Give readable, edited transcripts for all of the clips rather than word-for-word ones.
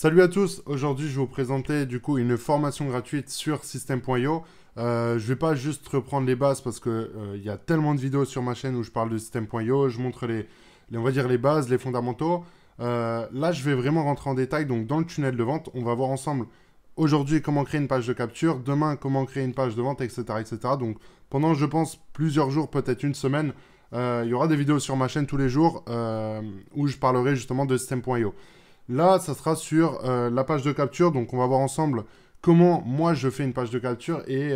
Salut à tous, aujourd'hui je vais vous présenter du coup une formation gratuite sur System.io. Je vais pas juste reprendre les bases parce que il y a tellement de vidéos sur ma chaîne où je parle de System.io, je montre on va dire les bases, les fondamentaux. Là je vais vraiment rentrer en détail, donc dans le tunnel de vente, on va voir ensemble aujourd'hui comment créer une page de capture, demain comment créer une page de vente, etc. etc. Donc pendant je pense plusieurs jours, peut-être une semaine, il y aura des vidéos sur ma chaîne tous les jours où je parlerai justement de System.io. Là, ça sera sur la page de capture. Donc, on va voir ensemble comment moi je fais une page de capture et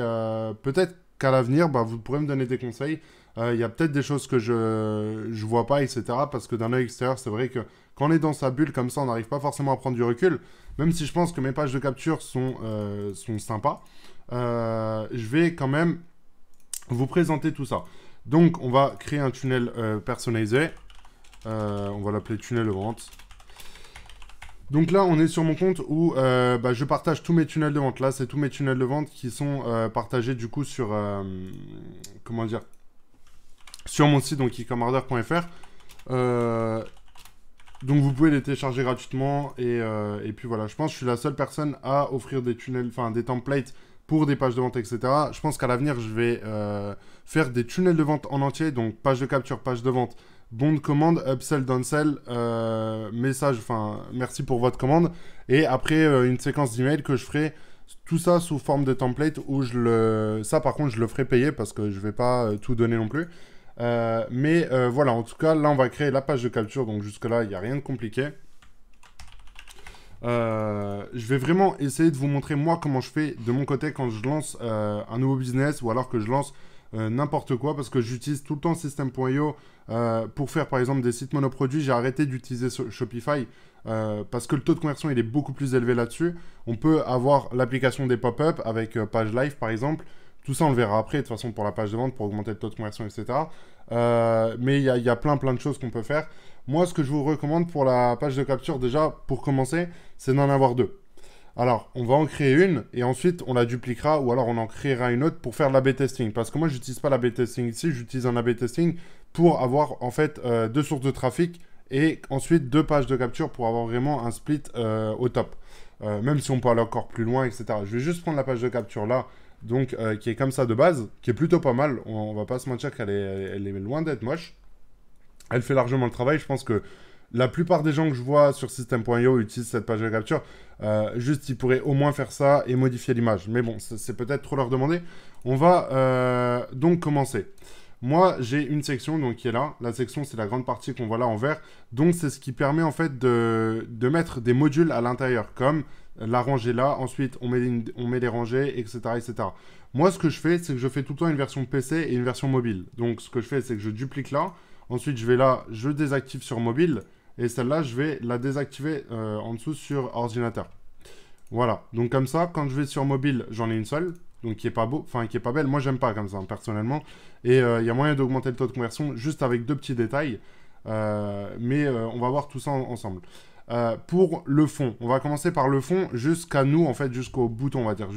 peut-être qu'à l'avenir, bah, vous pourrez me donner des conseils. Il y a peut-être des choses que je vois pas, etc. Parce que d'un œil extérieur, c'est vrai que quand on est dans sa bulle comme ça, on n'arrive pas forcément à prendre du recul. Même si je pense que mes pages de capture sont sympas, je vais quand même vous présenter tout ça. Donc, on va créer un tunnel personnalisé. On va l'appeler tunnel de vente. Donc là, on est sur mon compte où je partage tous mes tunnels de vente. Là, c'est tous mes tunnels de vente qui sont partagés du coup sur, comment dire, sur mon site, donc ecommarder.fr. Donc vous pouvez les télécharger gratuitement et puis voilà. Je pense que je suis la seule personne à offrir des tunnels, enfin des templates pour des pages de vente, etc. Je pense qu'à l'avenir, je vais faire des tunnels de vente en entier, donc page de capture, page de vente, bon de commande, upsell, downsell, message, enfin, merci pour votre commande. Et après, une séquence d'emails que je ferai, tout ça sous forme de template où ça, par contre, je le ferai payer parce que je vais pas tout donner non plus. Voilà, en tout cas, là, on va créer la page de capture. Donc, jusque-là, il n'y a rien de compliqué. Je vais vraiment essayer de vous montrer, moi, comment je fais de mon côté quand je lance un nouveau business ou alors que je lance n'importe quoi parce que j'utilise tout le temps System.io pour faire par exemple des sites monoproduits. J'ai arrêté d'utiliser Shopify parce que le taux de conversion il est beaucoup plus élevé là-dessus. On peut avoir l'application des pop-up avec page live par exemple. Tout ça on le verra après de toute façon pour la page de vente pour augmenter le taux de conversion, etc. Mais il y a plein de choses qu'on peut faire. Moi ce que je vous recommande pour la page de capture déjà pour commencer c'est d'en avoir deux. Alors, on va en créer une et ensuite on la dupliquera ou alors on en créera une autre pour faire de l'A/B testing. Parce que moi, j'utilise pas l'A/B testing ici, j'utilise un A/B testing pour avoir en fait deux sources de trafic et ensuite deux pages de capture pour avoir vraiment un split au top. Même si on peut aller encore plus loin, etc. Je vais juste prendre la page de capture là, donc qui est comme ça de base, qui est plutôt pas mal. On va pas se mentir qu'elle elle est loin d'être moche. Elle fait largement le travail. Je pense que la plupart des gens que je vois sur System.io utilisent cette page de capture. Juste, ils pourraient au moins faire ça et modifier l'image. Mais bon, c'est peut-être trop leur demander. On va donc commencer. Moi, j'ai une section donc, qui est là. La section, c'est la grande partie qu'on voit là en vert. Donc, c'est ce qui permet en fait de mettre des modules à l'intérieur, comme la rangée là. Ensuite, on met les rangées, etc., etc. Moi, ce que je fais, c'est que je fais tout le temps une version PC et une version mobile. Donc, ce que je fais, c'est que je duplique là. Ensuite, je vais là, je désactive sur mobile. Et celle-là, je vais la désactiver en dessous sur ordinateur. Voilà. Donc comme ça, quand je vais sur mobile, j'en ai une seule. Donc qui est pas beau, enfin qui est pas belle. Moi, j'aime pas comme ça, personnellement. Et il y a moyen d'augmenter le taux de conversion juste avec deux petits détails. On va voir tout ça ensemble. Pour le fond, on va commencer par le fond jusqu'à nous, en fait, jusqu'au bouton, on va dire.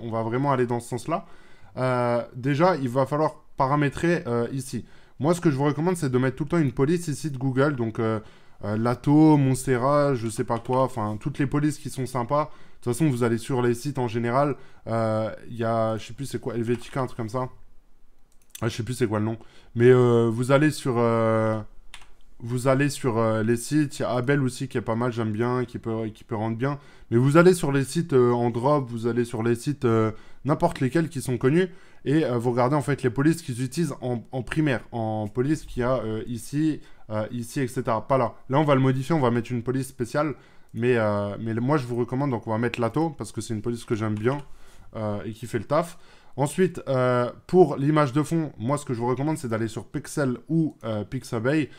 On va vraiment aller dans ce sens-là. Déjà, il va falloir paramétrer ici. Moi, ce que je vous recommande, c'est de mettre tout le temps une police ici de Google. Donc, Lato, Monstera, je sais pas quoi. Enfin, toutes les polices qui sont sympas. De toute façon, vous allez sur les sites en général. Il y a, je sais plus c'est quoi, Helvetica, un truc comme ça. Ah, je sais plus c'est quoi le nom. Mais vous allez sur les sites. Il y a Abel aussi qui est pas mal, j'aime bien, qui peut rendre bien. Mais vous allez sur les sites en drop, vous allez sur les sites n'importe lesquels qui sont connus. Et vous regardez en fait les polices qu'ils utilisent en primaire, en police qu'il y a ici, etc. Pas là. Là, on va le modifier, on va mettre une police spéciale. Mais moi, je vous recommande, donc on va mettre Lato, parce que c'est une police que j'aime bien et qui fait le taf. Ensuite, pour l'image de fond, moi, ce que je vous recommande, c'est d'aller sur Pexel ou Pixabay.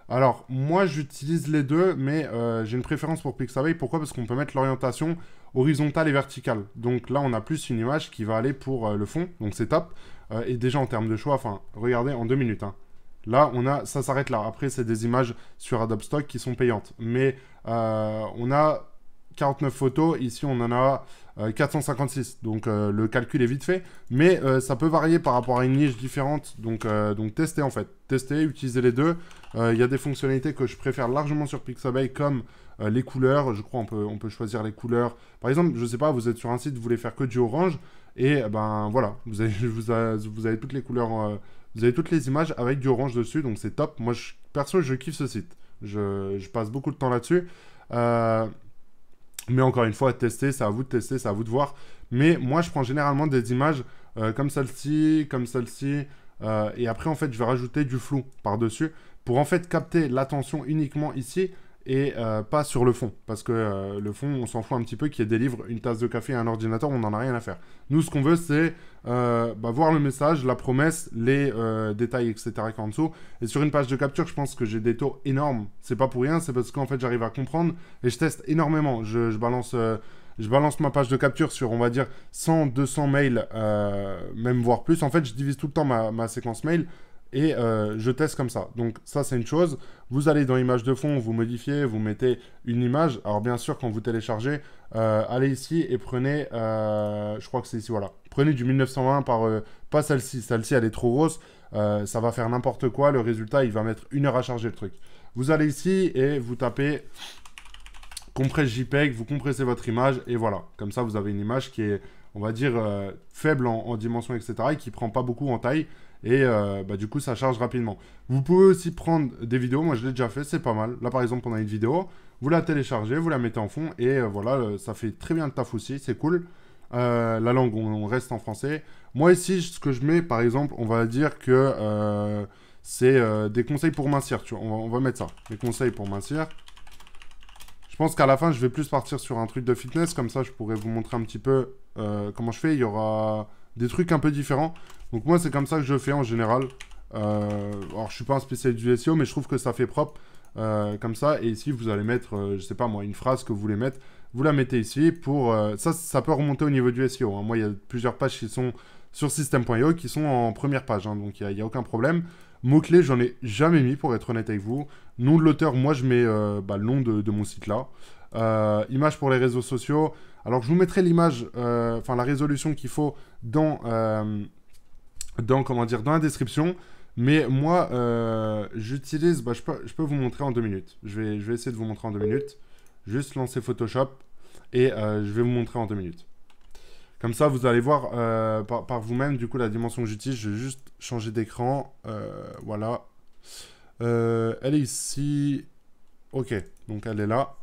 Alors, moi, j'utilise les deux, mais j'ai une préférence pour Pixabay. Pourquoi? Parce qu'on peut mettre l'orientation horizontale et verticale. Donc là, on a plus une image qui va aller pour le fond. Donc c'est top. Et déjà, en termes de choix, enfin, regardez, en 2 minutes. Hein. Là, ça s'arrête là. Après, c'est des images sur Adobe Stock qui sont payantes. Mais on a 49 photos. Ici, on en a 456. Donc, le calcul est vite fait. Mais ça peut varier par rapport à une niche différente. Donc testez en fait. Testez, utilisez les deux. Il y a des fonctionnalités que je préfère largement sur Pixabay comme les couleurs, je crois on peut choisir les couleurs. Par exemple, je sais pas, vous êtes sur un site, vous voulez faire que du orange, et ben voilà, vous avez toutes les couleurs, vous avez toutes les images avec du orange dessus, donc c'est top. Moi, perso, je kiffe ce site. Je passe beaucoup de temps là-dessus. Mais encore une fois, tester, c'est à vous de tester, c'est à vous de voir. Mais moi, je prends généralement des images comme celle-ci, et après, en fait, je vais rajouter du flou par-dessus pour en fait capter l'attention uniquement ici et pas sur le fond. Parce que le fond, on s'en fout un petit peu qu'il y ait des livres, une tasse de café et un ordinateur, on n'en a rien à faire. Nous, ce qu'on veut, c'est voir le message, la promesse, les détails, etc. qui en dessous. Et sur une page de capture, je pense que j'ai des taux énormes. C'est pas pour rien, c'est parce qu'en fait, j'arrive à comprendre et je teste énormément. Je balance ma page de capture sur, on va dire, 100, 200 mails, même voire plus. En fait, je divise tout le temps ma séquence mail et je teste comme ça. Donc ça, c'est une chose. Vous allez dans image de fond, vous modifiez, vous mettez une image. Alors bien sûr, quand vous téléchargez, allez ici et prenez, je crois que c'est ici, voilà. Prenez du 1920 pas celle-ci. Celle-ci, elle est trop grosse. Ça va faire n'importe quoi. Le résultat, il va mettre 1 heure à charger le truc. Vous allez ici et vous tapez compresse JPEG, vous compressez votre image et voilà. Comme ça, vous avez une image qui est, on va dire, faible en dimension, etc. et qui prend pas beaucoup en taille. Et du coup, ça charge rapidement. Vous pouvez aussi prendre des vidéos. Moi, je l'ai déjà fait, c'est pas mal. Là, par exemple, on a une vidéo. Vous la téléchargez, vous la mettez en fond. Et voilà, ça fait très bien le taf aussi. C'est cool. La langue, on reste en français. Moi, ici, ce que je mets, par exemple, on va dire que c'est des conseils pour mincir. Tu vois. On va mettre ça. Des conseils pour mincir. Je pense qu'à la fin, je vais plus partir sur un truc de fitness. Comme ça, je pourrais vous montrer un petit peu comment je fais. Il y aura des trucs un peu différents. Donc moi, c'est comme ça que je fais en général. Alors, je suis pas un spécialiste du SEO, mais je trouve que ça fait propre comme ça. Et ici, vous allez mettre, je sais pas moi, une phrase que vous voulez mettre. Vous la mettez ici pour... ça peut remonter au niveau du SEO. Hein. Moi, il y a plusieurs pages qui sont sur system.io qui sont en première page. Hein, donc, il n'y a aucun problème. Mots-clés, j'en ai jamais mis, pour être honnête avec vous. Nom de l'auteur, moi, je mets le nom de mon site là. Image pour les réseaux sociaux. Alors, je vous mettrai l'image, la résolution qu'il faut dans la description. Mais moi, j'utilise... je peux vous montrer en 2 minutes. Je vais essayer de vous montrer en 2 minutes. Juste lancer Photoshop et je vais vous montrer en 2 minutes. Comme ça, vous allez voir par vous-même, du coup, la dimension que j'utilise. Je vais juste changer d'écran. Voilà. Elle est ici. Ok, donc elle est là.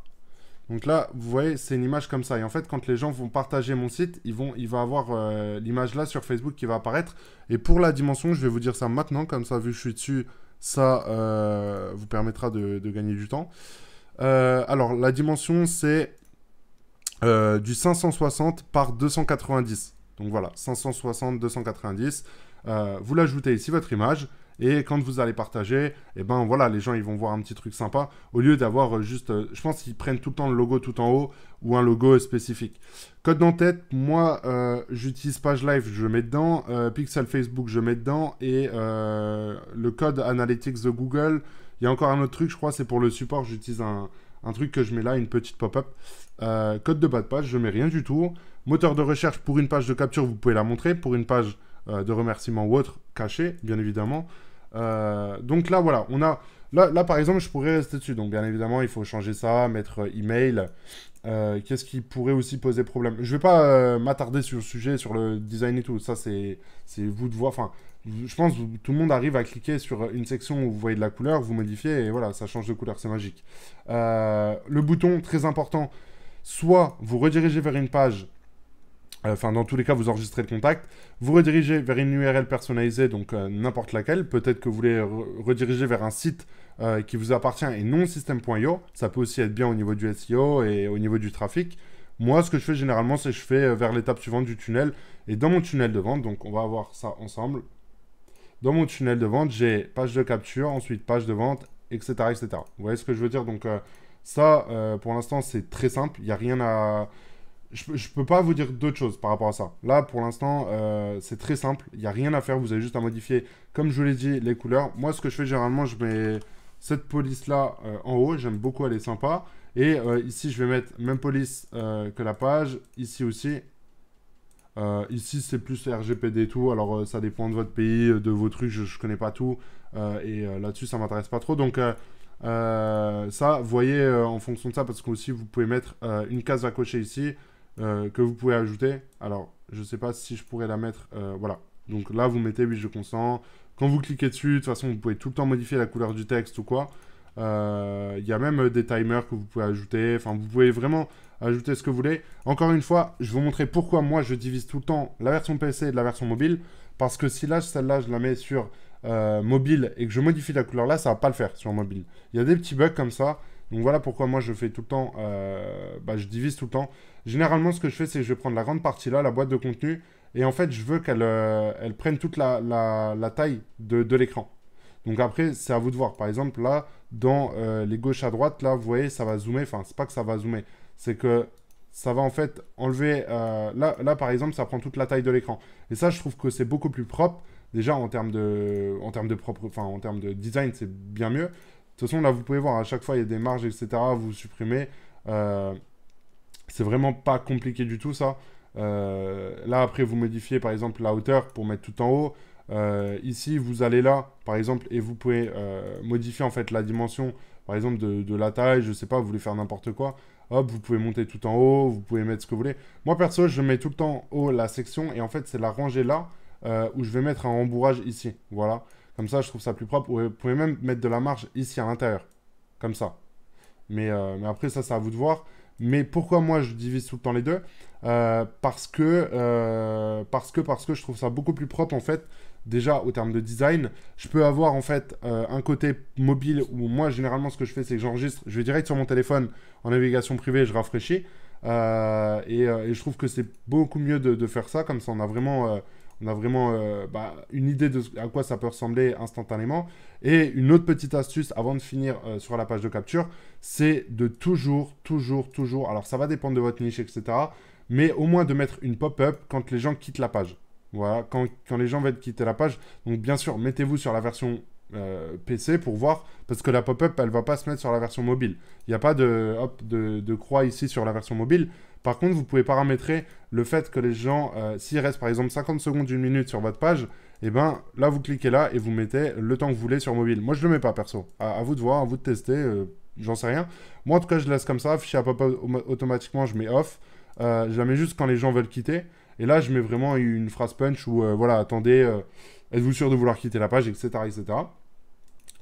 Donc là, vous voyez, c'est une image comme ça. Et en fait, quand les gens vont partager mon site, il va avoir l'image là sur Facebook qui va apparaître. Et pour la dimension, je vais vous dire ça maintenant. Comme ça, vu que je suis dessus, ça vous permettra de gagner du temps. Alors, la dimension, c'est du 560 par 290. Donc voilà, 560, 290. Vous l'ajoutez ici, votre image. Et quand vous allez partager, et ben voilà, les gens ils vont voir un petit truc sympa au lieu d'avoir juste, je pense qu'ils prennent tout le temps le logo tout en haut ou un logo spécifique. Code d'en-tête, moi j'utilise page live, je mets dedans, pixel Facebook je mets dedans et le code analytics de Google. Il y a encore un autre truc, je crois, c'est pour le support, j'utilise un truc que je mets là, une petite pop-up. Code de bas de page, je mets rien du tout. Moteur de recherche pour une page de capture, vous pouvez la montrer. Pour une page de remerciement ou autre, caché, bien évidemment. Donc là, voilà, on a... Là, par exemple, je pourrais rester dessus. Donc, bien évidemment, il faut changer ça, mettre email. Qu'est-ce qui pourrait aussi poser problème? Je vais pas m'attarder sur le sujet, sur le design et tout. Ça, c'est vous de voir. Enfin, je pense que tout le monde arrive à cliquer sur une section où vous voyez de la couleur, vous modifiez et voilà, ça change de couleur, c'est magique. Le bouton, très important. Soit vous redirigez vers une page... dans tous les cas, vous enregistrez le contact. Vous redirigez vers une URL personnalisée, donc n'importe laquelle. Peut-être que vous voulez rediriger vers un site qui vous appartient et non system.io. Ça peut aussi être bien au niveau du SEO et au niveau du trafic. Moi, ce que je fais généralement, c'est que je fais vers l'étape suivante du tunnel. Et dans mon tunnel de vente, donc on va voir ça ensemble. Dans mon tunnel de vente, j'ai page de capture, ensuite page de vente, etc. etc. Vous voyez ce que je veux dire? Donc ça, pour l'instant, c'est très simple. Il n'y a rien à... Je peux pas vous dire d'autre chose par rapport à ça. Là, pour l'instant, c'est très simple. Il n'y a rien à faire. Vous avez juste à modifier, comme je vous l'ai dit, les couleurs. Moi, ce que je fais généralement, je mets cette police-là en haut. J'aime beaucoup, elle est sympa. Et ici, je vais mettre même police que la page. Ici aussi. Ici, c'est plus RGPD et tout. Alors, ça dépend de votre pays, de vos trucs. Je connais pas tout. Et là-dessus, ça m'intéresse pas trop. Donc, Ça, vous voyez en fonction de ça, parce que aussi vous pouvez mettre une case à cocher ici que vous pouvez ajouter. Alors, je sais pas si je pourrais la mettre. Voilà. Donc là, vous mettez oui, je consens. Quand vous cliquez dessus, de toute façon, vous pouvez tout le temps modifier la couleur du texte ou quoi. Il y a même des timers que vous pouvez ajouter. Enfin, vous pouvez vraiment ajouter ce que vous voulez. Encore une fois, je vais vous montrer pourquoi moi, je divise tout le temps la version PC et de la version mobile. Parce que si là, celle-là, je la mets sur mobile et que je modifie la couleur là, ça va pas le faire sur mobile. Il y a des petits bugs comme ça. Donc voilà pourquoi moi, je fais tout le temps... je divise tout le temps. Généralement, ce que je fais, c'est que je vais prendre la grande partie là, la boîte de contenu. Et en fait, je veux qu'elle elle prenne toute la taille de l'écran. Donc après, c'est à vous de voir. Par exemple, là, dans les gauches à droite, là, vous voyez, ça va zoomer. Enfin, c'est pas que ça va zoomer. C'est que ça va en fait enlever... là, par exemple, ça prend toute la taille de l'écran. Et ça, je trouve que c'est beaucoup plus propre. Déjà, en termes de propre... Enfin, en termes de design, c'est bien mieux. De toute façon, là, vous pouvez voir, à chaque fois, il y a des marges, etc. Vous supprimez. C'est vraiment pas compliqué du tout, ça. Là, après, vous modifiez, par exemple, la hauteur pour mettre tout en haut. Ici, vous allez là, par exemple, et vous pouvez modifier, en fait, la dimension, par exemple, de la taille. Je sais pas, vous voulez faire n'importe quoi. Hop, vous pouvez monter tout en haut. Vous pouvez mettre ce que vous voulez. Moi, perso, je mets tout le temps en haut la section. Et en fait, c'est la rangée là où je vais mettre un rembourrage ici. Voilà. Comme ça, je trouve ça plus propre. Vous pouvez même mettre de la marge ici à l'intérieur. Comme ça. Mais après, ça, c'est à vous de voir. Mais pourquoi moi, je divise tout le temps les deux parce que je trouve ça beaucoup plus propre, en fait. Déjà, au terme de design, je peux avoir, en fait, un côté mobile où moi, généralement, ce que je fais, c'est que j'enregistre. Je vais direct sur mon téléphone en navigation privée, je rafraîchis. Et je trouve que c'est beaucoup mieux de faire ça. Comme ça, on a vraiment une idée de à quoi ça peut ressembler instantanément. Et une autre petite astuce avant de finir sur la page de capture, c'est de toujours, alors ça va dépendre de votre niche, etc. Mais au moins de mettre une pop-up quand les gens quittent la page. Voilà, quand les gens veulent quitter la page. Donc bien sûr, mettez-vous sur la version PC pour voir, parce que la pop-up, elle va pas se mettre sur la version mobile. Il n'y a pas de croix ici sur la version mobile. Par contre, vous pouvez paramétrer le fait que les gens, s'ils restent par exemple 50 secondes, 1 minute sur votre page, et ben là, vous cliquez là et vous mettez le temps que vous voulez sur mobile. Moi, je le mets pas perso. À vous de voir, à vous de tester, j'en sais rien. Moi, en tout cas, je laisse comme ça. Fichier à pop-up automatiquement, je mets off. Je la mets juste quand les gens veulent quitter. Et là, je mets vraiment une phrase punch où, voilà, attendez, êtes-vous sûr de vouloir quitter la page, etc., etc.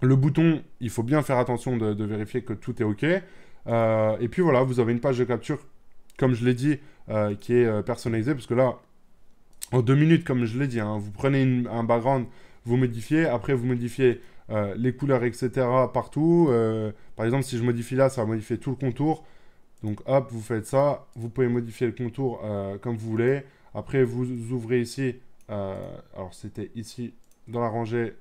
Le bouton, il faut bien faire attention de vérifier que tout est OK. Et puis voilà, vous avez une page de capture, comme je l'ai dit, qui est personnalisée. Parce que là, en 2 minutes, comme je l'ai dit, hein, vous prenez un background, vous modifiez. Après, vous modifiez les couleurs, etc. partout. Par exemple, si je modifie là, ça va modifier tout le contour. Donc hop, vous faites ça. Vous pouvez modifier le contour comme vous voulez. Après, vous ouvrez ici. Alors, c'était ici, dans la rangée.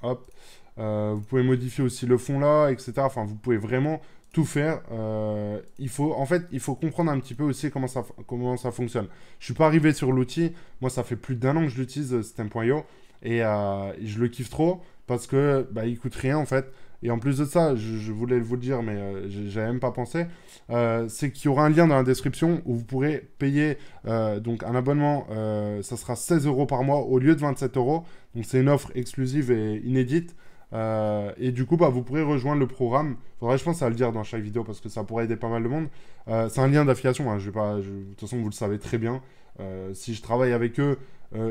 Hop. Vous pouvez modifier aussi le fond là, etc. Enfin, vous pouvez vraiment tout faire. En fait, il faut comprendre un petit peu aussi comment ça fonctionne. Je suis pas arrivé sur l'outil. Moi, ça fait plus d'1 an que je l'utilise, System.io. Et je le kiffe trop parce que il coûte rien en fait. Et en plus de ça, je voulais vous le dire, mais j'avais même pas pensé, c'est qu'il y aura un lien dans la description où vous pourrez payer donc un abonnement, ça sera 16 € par mois au lieu de 27 €. Donc c'est une offre exclusive et inédite. Et du coup, vous pourrez rejoindre le programme. Faudrait, je pense, à le dire dans chaque vidéo parce que ça pourrait aider pas mal de monde. C'est un lien d'affiliation. Hein, de toute façon, vous le savez très bien. Si je travaille avec eux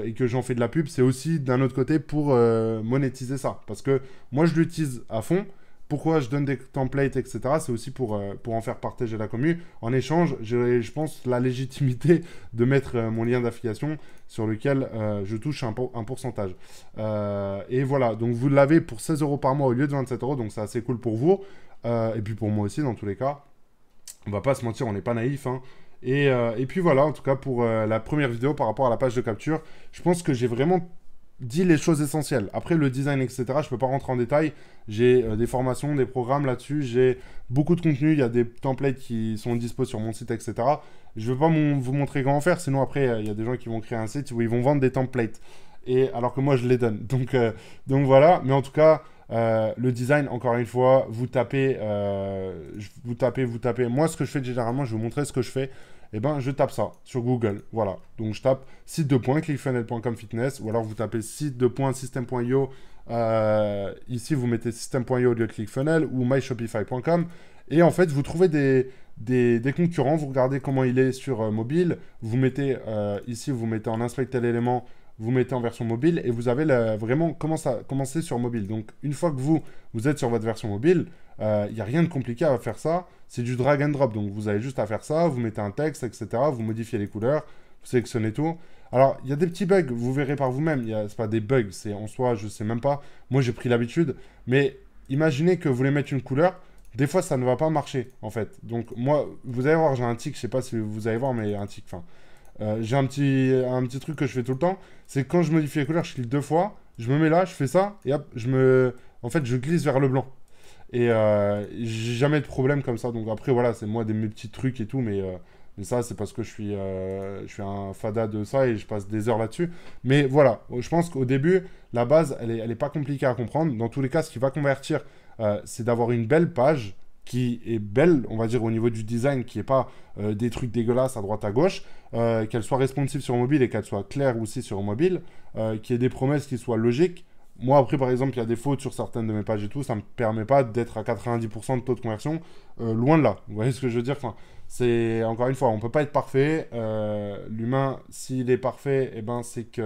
et que j'en fais de la pub, c'est aussi d'un autre côté pour monétiser ça. Parce que moi, je l'utilise à fond. Pourquoi je donne des templates, etc. C'est aussi pour en faire partager la commu. En échange, j'ai, je pense, la légitimité de mettre mon lien d'affiliation sur lequel je touche un pourcentage. Et voilà, donc vous l'avez pour 16 € par mois au lieu de 27 €, donc c'est assez cool pour vous. Et puis pour moi aussi, dans tous les cas. On va pas se mentir, on n'est pas naïf, hein. Et puis voilà, en tout cas pour la première vidéo par rapport à la page de capture, je pense que j'ai vraiment dit les choses essentielles. Après le design, etc., je peux pas rentrer en détail. J'ai des formations, des programmes là-dessus, j'ai beaucoup de contenu, il y a des templates qui sont dispo sur mon site, etc. Je vais pas vous montrer comment faire, sinon après il y a des gens qui vont créer un site où ils vont vendre des templates. Et alors que moi je les donne. Donc voilà, mais en tout cas, Le design, encore une fois, vous tapez. Moi, ce que je fais généralement, je vais vous montrer ce que je fais. Eh ben, je tape ça sur Google. Voilà. Donc, je tape site2.clickfunnels.com fitness ou alors vous tapez site2.system.io. Ici, vous mettez system.io au lieu de ClickFunnels ou myshopify.com. Et en fait, vous trouvez des concurrents. Vous regardez comment il est sur mobile. Vous mettez ici, vous mettez en inspecter l'élément. Vous mettez en version mobile et vous avez vraiment commencer sur mobile. Donc, une fois que vous êtes sur votre version mobile, il n'y a rien de compliqué à faire ça. C'est du drag and drop. Donc, vous avez juste à faire ça. Vous mettez un texte, etc. Vous modifiez les couleurs. Vous sélectionnez tout. Alors, il y a des petits bugs. Vous verrez par vous-même. Ce n'est pas des bugs. C'est en soi, je ne sais même pas. Moi, j'ai pris l'habitude. Mais imaginez que vous voulez mettre une couleur. Des fois, ça ne va pas marcher, en fait. Donc, moi, vous allez voir, j'ai un tic. Je ne sais pas si vous allez voir, mais un tic. Enfin, j'ai un petit truc que je fais tout le temps, c'est que quand je modifie les couleurs, je clique 2 fois, je me mets là, je fais ça, et hop, en fait, je glisse vers le blanc. Et j'ai jamais de problème comme ça. Donc après, voilà, c'est moi mes petits trucs et tout, mais ça, c'est parce que je suis un fada de ça et je passe des heures là-dessus. Mais voilà, je pense qu'au début, la base, elle est pas compliquée à comprendre. Dans tous les cas, ce qui va convertir, c'est d'avoir une belle page qui est belle, on va dire, au niveau du design, qui n'est pas des trucs dégueulasses à droite à gauche, qu'elle soit responsive sur mobile et qu'elle soit claire aussi sur mobile, qu'il y ait des promesses qui soient logiques. Moi, après, par exemple, il y a des fautes sur certaines de mes pages et tout, ça ne me permet pas d'être à 90% de taux de conversion, loin de là. Vous voyez ce que je veux dire? Enfin, c'est, encore une fois, on ne peut pas être parfait. L'humain, s'il est parfait, eh ben, c'est qu'il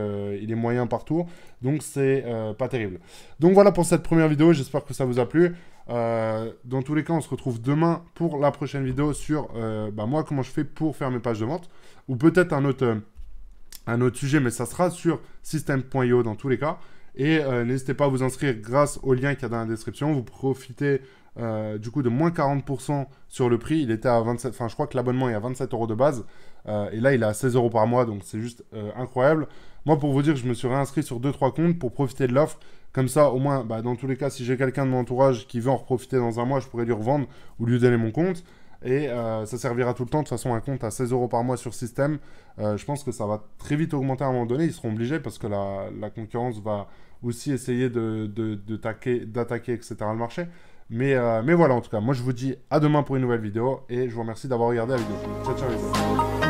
est moyen partout. Donc, c'est pas terrible. Donc, voilà pour cette première vidéo. J'espère que ça vous a plu. Dans tous les cas, on se retrouve demain pour la prochaine vidéo sur moi, comment je fais pour faire mes pages de vente. Ou peut-être un autre sujet, mais ça sera sur system.io dans tous les cas. Et n'hésitez pas à vous inscrire grâce au lien qu'il y a dans la description. Vous profitez du coup de moins 40% sur le prix. Il était à 27, enfin je crois que l'abonnement est à 27 € de base. Et là il est à 16 € par mois, donc c'est juste incroyable. Moi pour vous dire, je me suis réinscrit sur 2-3 comptes pour profiter de l'offre. Comme ça au moins, dans tous les cas, si j'ai quelqu'un de mon entourage qui veut en profiter dans un mois, je pourrais lui revendre ou lui donner mon compte. Et ça servira tout le temps. De toute façon, un compte à 16 € par mois sur System, je pense que ça va très vite augmenter à un moment donné. Ils seront obligés parce que la concurrence va aussi essayer d'attaquer, etc. le marché. Mais voilà, en tout cas, moi je vous dis à demain pour une nouvelle vidéo et je vous remercie d'avoir regardé la vidéo. Ciao, ciao les amis.